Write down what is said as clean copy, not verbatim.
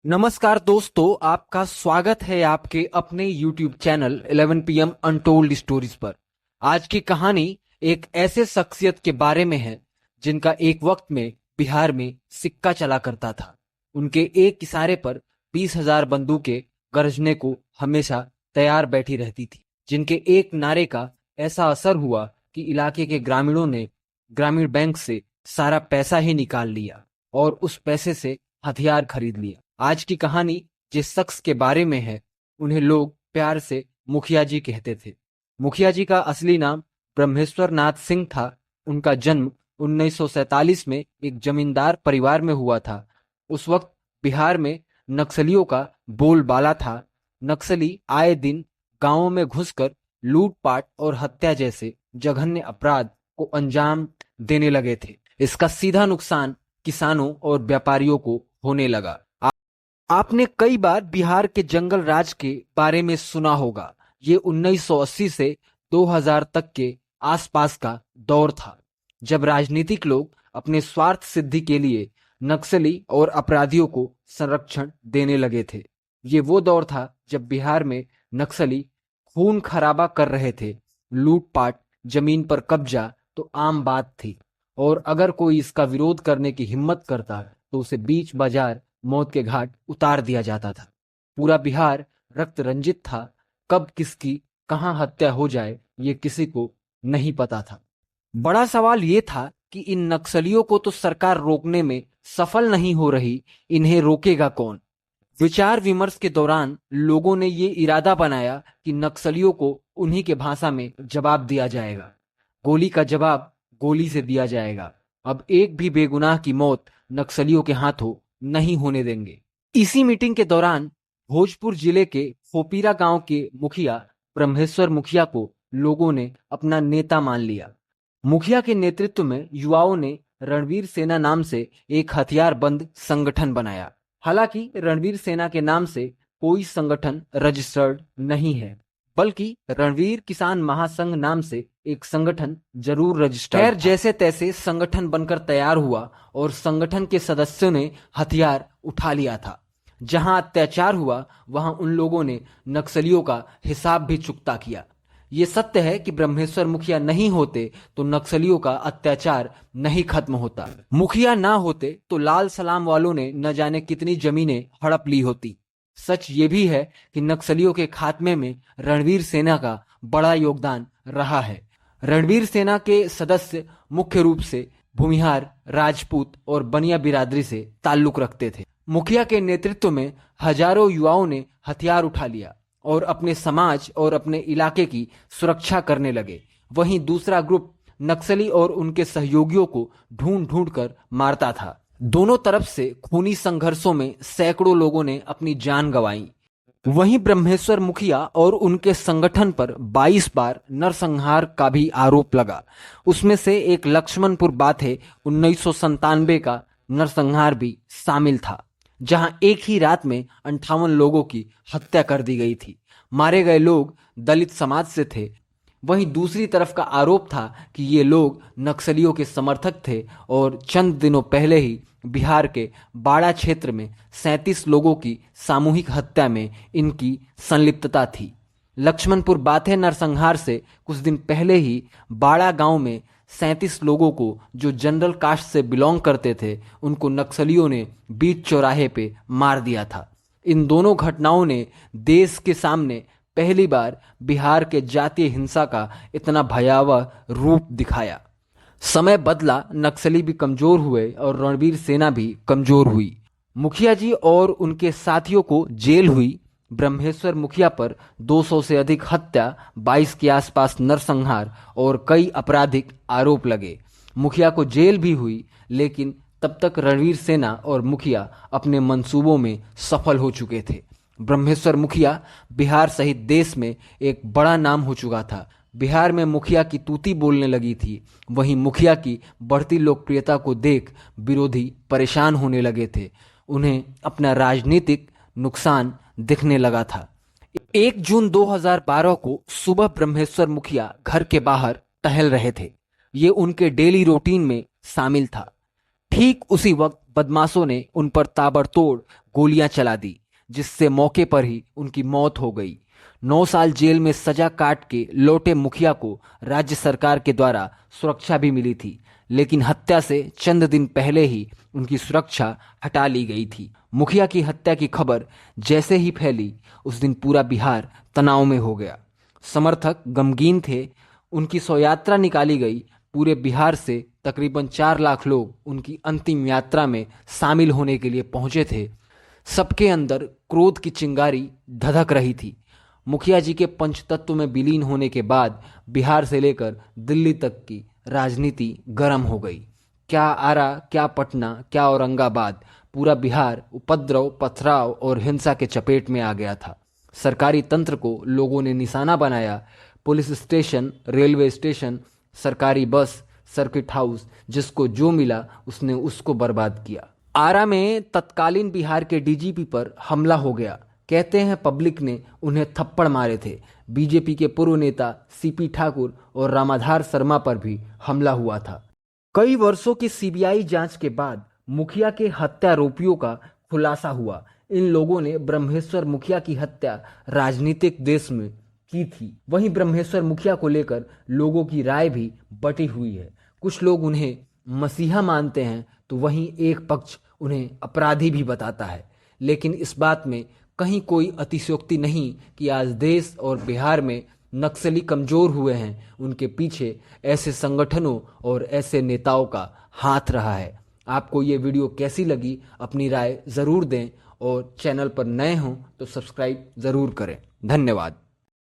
नमस्कार दोस्तों, आपका स्वागत है आपके अपने YouTube channel 11 PM untold stories पर। आज की कहानी एक ऐसे शख्सियत के बारे में है जिनका एक वक्त में बिहार में सिक्का चला करता था। उनके एक इशारे पर 20,000 बंदूकें गरजने को हमेशा तैयार बैठी रहती थी, जिनके एक नारे का ऐसा असर हुआ कि इलाके के ग्रामीणों ने ग्रामीण बैंक से सारा पैसा ही निकाल लिया और उस पैसे से हथियार खरीद लिया। आज की कहानी जिस शख्स के बारे में है, उन्हें लोग प्यार से मुखिया जी कहते थे। मुखिया जी का असली नाम ब्रह्मेश्वर नाथ सिंह था। उनका जन्म 1947 में एक जमींदार परिवार में हुआ था। उस वक्त बिहार में नक्सलियों का बोलबाला था। नक्सली आए दिन गांवों में घुसकर लूटपाट और हत्या जैसे जघन्य अपराध को अंजाम देने लगे थे। इसका सीधा नुकसान किसानों और व्यापारियों को होने लगा। आपने कई बार बिहार के जंगल राज के बारे में सुना होगा। ये 1980 से 2000 तक के आसपास का दौर था, जब राजनीतिक लोग अपने स्वार्थ सिद्धि के लिए नक्सली और अपराधियों को संरक्षण देने लगे थे। ये वो दौर था जब बिहार में नक्सली खून खराबा कर रहे थे। लूटपाट, जमीन पर कब्जा तो आम बात थी, और अगर कोई इसका विरोध करने की हिम्मत करता तो उसे बीच बाजार मौत के घाट उतार दिया जाता था। पूरा बिहार रक्त रंजित था। कब किसकी कहां हत्या हो जाए ये किसी को नहीं पता था। बड़ा सवाल ये था कि इन नक्सलियों को तो सरकार रोकने में सफल नहीं हो रही, इन्हें रोकेगा कौन? विचार विमर्श के दौरान लोगों ने ये इरादा बनाया कि नक्सलियों को उन्हीं के भाषा में जवाब दिया जाएगा। गोली का जवाब गोली से दिया जाएगा। अब एक भी बेगुनाह की मौत नक्सलियों के हाथों नहीं होने देंगे। इसी मीटिंग के दौरान भोजपुर जिले के फोपीरा गांव के मुखिया ब्रह्मेश्वर मुखिया को लोगों ने अपना नेता मान लिया। मुखिया के नेतृत्व में युवाओं ने रणवीर सेना नाम से एक हथियारबंद संगठन बनाया। हालांकि रणवीर सेना के नाम से कोई संगठन रजिस्टर्ड नहीं है, बल्कि रणवीर किसान महासंघ नाम से एक संगठन जरूर रजिस्टर्ड। खैर, जैसे तैसे संगठन बनकर तैयार हुआ और संगठन के सदस्यों ने हथियार उठा लिया था। जहां अत्याचार हुआ वहां उन लोगों ने नक्सलियों का हिसाब भी चुकता किया। ये सत्य है कि ब्रह्मेश्वर मुखिया नहीं होते तो नक्सलियों का अत्याचार नहीं खत्म होता। मुखिया ना होते तो लाल सलाम वालों ने न जाने कितनी जमीनें हड़प ली होती। सच ये भी है कि नक्सलियों के खात्मे में रणवीर सेना का बड़ा योगदान रहा है। रणवीर सेना के सदस्य मुख्य रूप से भूमिहार, राजपूत और बनिया बिरादरी से ताल्लुक रखते थे। मुखिया के नेतृत्व में हजारों युवाओं ने हथियार उठा लिया और अपने समाज और अपने इलाके की सुरक्षा करने लगे। वहीं दूसरा ग्रुप नक्सली और उनके सहयोगियों को ढूंढ ढूंढ कर मारता था। दोनों तरफ से खूनी संघर्षों में सैकड़ों लोगों ने अपनी जान गंवाई। वहीं ब्रह्मेश्वर मुखिया और उनके संगठन पर 22 बार नरसंहार का भी आरोप लगा। उसमें से एक लक्ष्मणपुर बाथे 1997 का नरसंहार भी शामिल था, जहां एक ही रात में 58 लोगों की हत्या कर दी गई थी। मारे गए लोग दलित समाज से थे। वहीं दूसरी तरफ का आरोप था कि ये लोग नक्सलियों के समर्थक थे और चंद दिनों पहले ही बिहार के बाड़ा क्षेत्र में 37 लोगों की सामूहिक हत्या में इनकी संलिप्तता थी। लक्ष्मणपुर बाथे नरसंहार से कुछ दिन पहले ही बाड़ा गांव में 37 लोगों को जो जनरल कास्ट से बिलोंग करते थे, उनको नक्सलियों ने बीच चौराहे पे मार दिया था। इन दोनों घटनाओं ने देश के सामने पहली बार बिहार के जातीय हिंसा का इतना भयावह रूप दिखाया। समय बदला, नक्सली भी कमजोर हुए और रणवीर सेना भी कमजोर हुई। मुखिया जी और उनके साथियों को जेल हुई। ब्रह्मेश्वर मुखिया पर 200 से अधिक हत्या, 22 के आसपास नरसंहार और कई आपराधिक आरोप लगे। मुखिया को जेल भी हुई, लेकिन तब तक रणवीर सेना और मुखिया अपने मंसूबों में सफल हो चुके थे। ब्रह्मेश्वर मुखिया बिहार सहित देश में एक बड़ा नाम हो चुका था। बिहार में मुखिया की तूती बोलने लगी थी। वहीं मुखिया की बढ़ती लोकप्रियता को देख विरोधी परेशान होने लगे थे। उन्हें अपना राजनीतिक नुकसान दिखने लगा था। 1 जून 2012 को सुबह ब्रह्मेश्वर मुखिया घर के बाहर टहल रहे थे। ये उनके डेली रूटीन में शामिल था। ठीक उसी वक्त बदमाशों ने उन पर ताबड़तोड़ गोलियां चला दी, जिससे मौके पर ही उनकी मौत हो गई। 9 साल जेल में सजा काट के लौटे मुखिया को राज्य सरकार के द्वारा सुरक्षा भी मिली थी, लेकिन हत्या से चंद दिन पहले ही उनकी सुरक्षा हटा ली गई थी। मुखिया की हत्या की खबर जैसे ही फैली, उस दिन पूरा बिहार तनाव में हो गया। समर्थक गमगीन थे। उनकी शोभायात्रा निकाली गई। पूरे बिहार से तकरीबन 4 लाख लोग उनकी अंतिम यात्रा में शामिल होने के लिए पहुंचे थे। सबके अंदर क्रोध की चिंगारी धधक रही थी। मुखिया जी के पंचतत्व में विलीन होने के बाद बिहार से लेकर दिल्ली तक की राजनीति गर्म हो गई। क्या आरा, क्या पटना, क्या औरंगाबाद, पूरा बिहार उपद्रव, पथराव और हिंसा के चपेट में आ गया था। सरकारी तंत्र को लोगों ने निशाना बनाया। पुलिस स्टेशन, रेलवे स्टेशन, सरकारी बस, सर्किट हाउस, जिसको जो मिला उसने उसको बर्बाद किया। आरा में तत्कालीन बिहार के डीजीपी पर हमला हो गया। कहते हैं पब्लिक ने उन्हें थप्पड़ मारे थे। बीजेपी के पूर्व नेता सीपी ठाकुर और रामाधार शर्मा पर भी हमला हुआ था। कई वर्षों की सीबीआई जांच के बाद मुखिया के हत्यारोपियों का खुलासा हुआ। इन लोगों ने ब्रह्मेश्वर मुखिया की हत्या राजनीतिक देश में की थी। वहीं ब्रह्मेश्वर मुखिया को लेकर लोगों की राय भी बटी हुई है। कुछ लोग उन्हें मसीहा मानते हैं, तो वहीं एक पक्ष उन्हें अपराधी भी बताता है। लेकिन इस बात में कहीं कोई अतिशयोक्ति नहीं कि आज देश और बिहार में नक्सली कमजोर हुए हैं। उनके पीछे ऐसे संगठनों और ऐसे नेताओं का हाथ रहा है। आपको ये वीडियो कैसी लगी, अपनी राय ज़रूर दें और चैनल पर नए हों तो सब्सक्राइब ज़रूर करें। धन्यवाद।